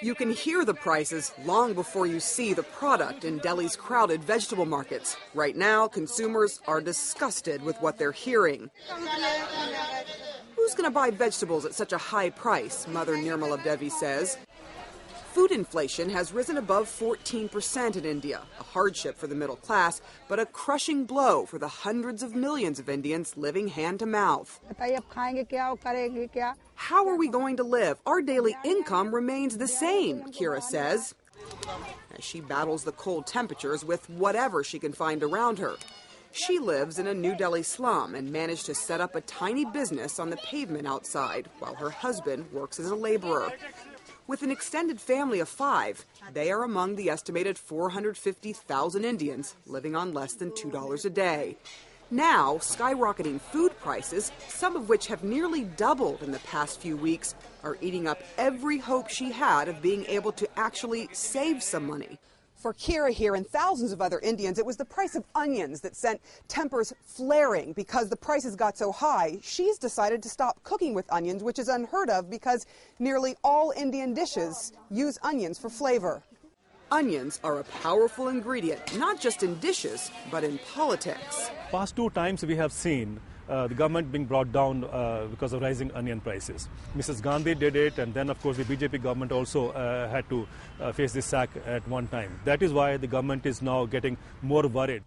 You can hear the prices long before you see the product in Delhi's crowded vegetable markets. Right now, consumers are disgusted with what they're hearing. Who's going to buy vegetables at such a high price, Mother Nirmala Devi says. Food inflation has risen above 14% in India, a hardship for the middle class, but a crushing blow for the hundreds of millions of Indians living hand to mouth. How are we going to live? Our daily income remains the same, Kira says, as she battles the cold temperatures with whatever she can find around her. She lives in a New Delhi slum and managed to set up a tiny business on the pavement outside, while her husband works as a laborer. With an extended family of 5, they are among the estimated 450,000 Indians living on less than $2 a day. Now, skyrocketing food prices, some of which have nearly doubled in the past few weeks, are eating up every hope she had of being able to actually save some money. For Kira here and thousands of other Indians, it was the price of onions that sent tempers flaring because the prices got so high. She's decided to stop cooking with onions, which is unheard of because nearly all Indian dishes use onions for flavor. Onions are a powerful ingredient, not just in dishes, but in politics. Past 2 times we have seen the government being brought down because of rising onion prices. Mrs. Gandhi did it, and then of course the BJP government also had to face this sack at one time. That is why the government is now getting more worried.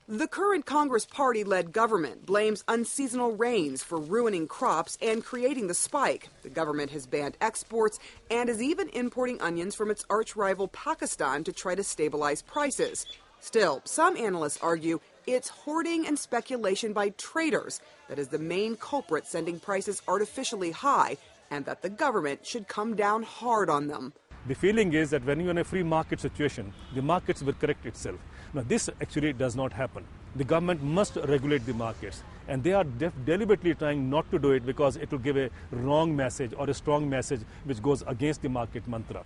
The current Congress party-led government blames unseasonal rains for ruining crops and creating the spike. The government has banned exports and is even importing onions from its arch-rival Pakistan to try to stabilize prices. Still, some analysts argue it's hoarding and speculation by traders that is the main culprit sending prices artificially high, and that the government should come down hard on them. The feeling is that when you're in a free market situation, the markets will correct itself. Now, this actually does not happen. The government must regulate the markets, and they are deliberately trying not to do it because it will give a wrong message or a strong message which goes against the market mantra.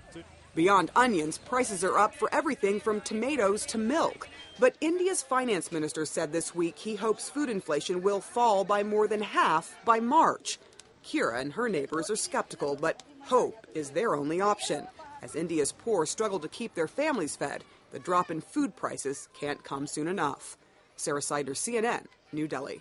Beyond onions, prices are up for everything from tomatoes to milk. But India's finance minister said this week he hopes food inflation will fall by more than half by March. Kira and her neighbors are skeptical, but hope is their only option. As India's poor struggle to keep their families fed, the drop in food prices can't come soon enough. Sarah Sider, CNN, New Delhi.